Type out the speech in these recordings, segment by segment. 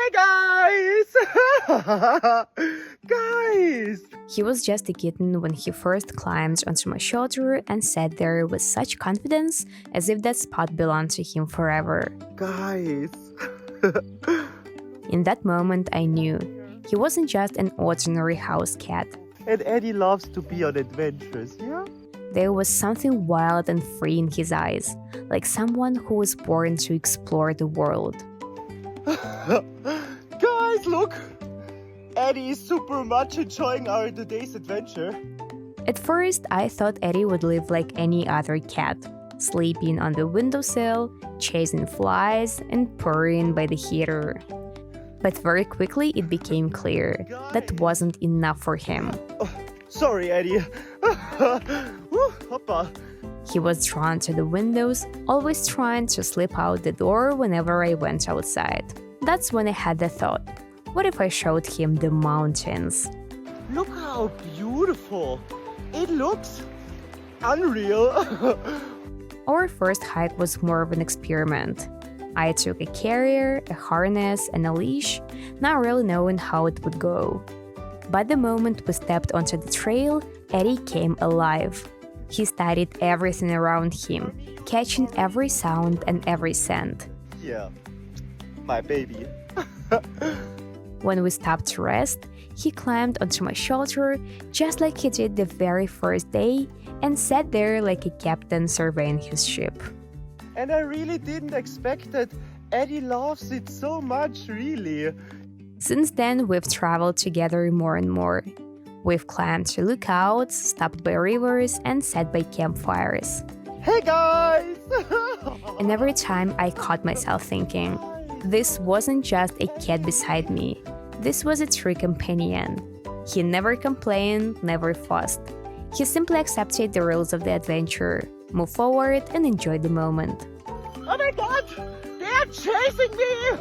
Hey guys! Guys! He was just a kitten when he first climbed onto my shoulder and sat there with such confidence as if that spot belonged to him forever. Guys! In that moment, I knew he wasn't just an ordinary house cat. And Eddie loves to be on adventures, yeah? There was something wild and free in his eyes, like someone who was born to explore the world. Guys, look! Eddie is super much enjoying our today's adventure. At first, I thought Eddie would live like any other cat, sleeping on the windowsill, chasing flies, and purring by the heater. But very quickly it became clear that wasn't enough for him. Oh, sorry, Eddie. Woo, hoppa. He was drawn to the windows, always trying to slip out the door whenever I went outside. That's when I had the thought, what if I showed him the mountains? Look how beautiful. It looks unreal. Our first hike was more of an experiment. I took a carrier, a harness, and a leash, not really knowing how it would go. But the moment we stepped onto the trail, Eddie came alive. He studied everything around him, catching every sound and every scent. Yeah, my baby. When we stopped to rest, he climbed onto my shoulder just like he did the very first day and sat there like a captain surveying his ship. And I really didn't expect that Eddie loves it so much, really. Since then, we've traveled together more and more. We've climbed to lookouts, stopped by rivers, and sat by campfires. Hey guys! And every time I caught myself thinking, this wasn't just a cat beside me. This was a true companion. He never complained, never fussed. He simply accepted the rules of the adventure, moved forward, and enjoyed the moment. Oh my god! They're chasing me!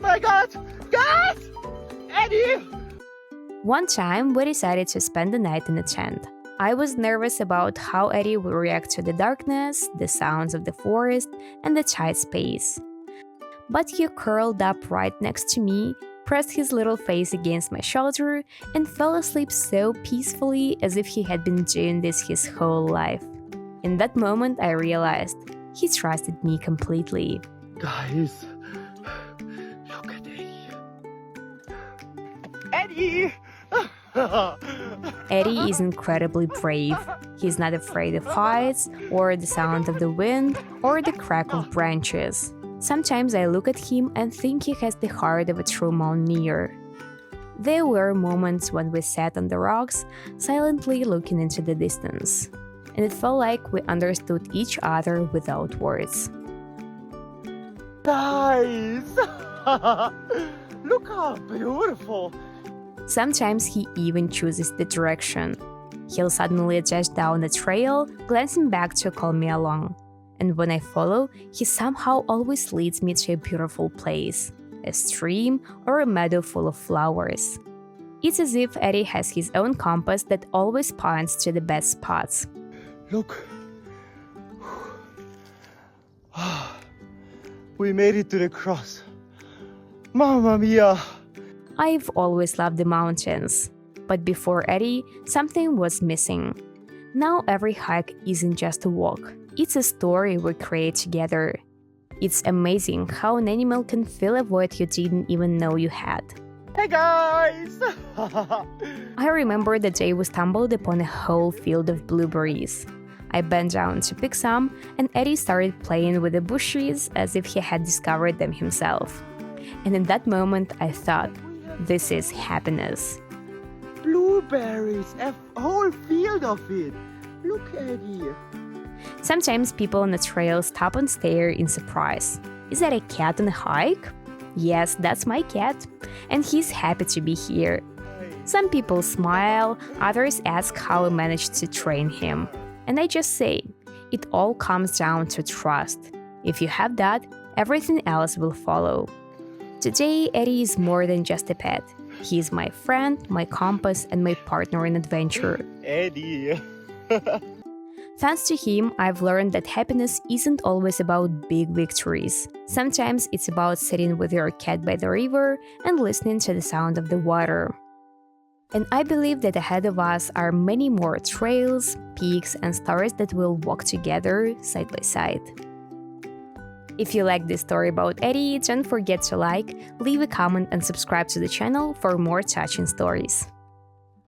My god! Guys! Eddie! One time, we decided to spend the night in a tent. I was nervous about how Eddie would react to the darkness, the sounds of the forest, and the tight space. But he curled up right next to me, pressed his little face against my shoulder, and fell asleep so peacefully as if he had been doing this his whole life. In that moment, I realized he trusted me completely. Guys, look at Eddie! Eddie is incredibly brave. He's not afraid of heights, or the sound of the wind, or the crack of branches. Sometimes I look at him and think he has the heart of a true mountaineer. There were moments when we sat on the rocks, silently looking into the distance, and it felt like we understood each other without words. Guys! Look how beautiful! Sometimes he even chooses the direction. He'll suddenly dash down the trail, glancing back to call me along. And when I follow, he somehow always leads me to a beautiful place, a stream or a meadow full of flowers. It's as if Eddie has his own compass that always points to the best spots. Look. We made it to the cross. Mamma mia! I've always loved the mountains, but before Eddie, something was missing. Now every hike isn't just a walk. It's a story we create together. It's amazing how an animal can fill a void you didn't even know you had. Hey guys! I remember the day we stumbled upon a whole field of blueberries. I bent down to pick some, and Eddie started playing with the bushes as if he had discovered them himself. And in that moment, I thought, this is happiness. Blueberries! A whole field of it! Look, Eddie! Sometimes people on the trail stop and stare in surprise. Is that a cat on a hike? Yes, that's my cat, and he's happy to be here. Some people smile, others ask how I managed to train him. And I just say, it all comes down to trust. If you have that, everything else will follow. Today, Eddie is more than just a pet. He is my friend, my compass, and my partner in adventure. Eddie! Thanks to him, I've learned that happiness isn't always about big victories. Sometimes it's about sitting with your cat by the river and listening to the sound of the water. And I believe that ahead of us are many more trails, peaks, and stories that we'll walk together side by side. If you like this story about Eddie, don't forget to like, leave a comment, and subscribe to the channel for more touching stories.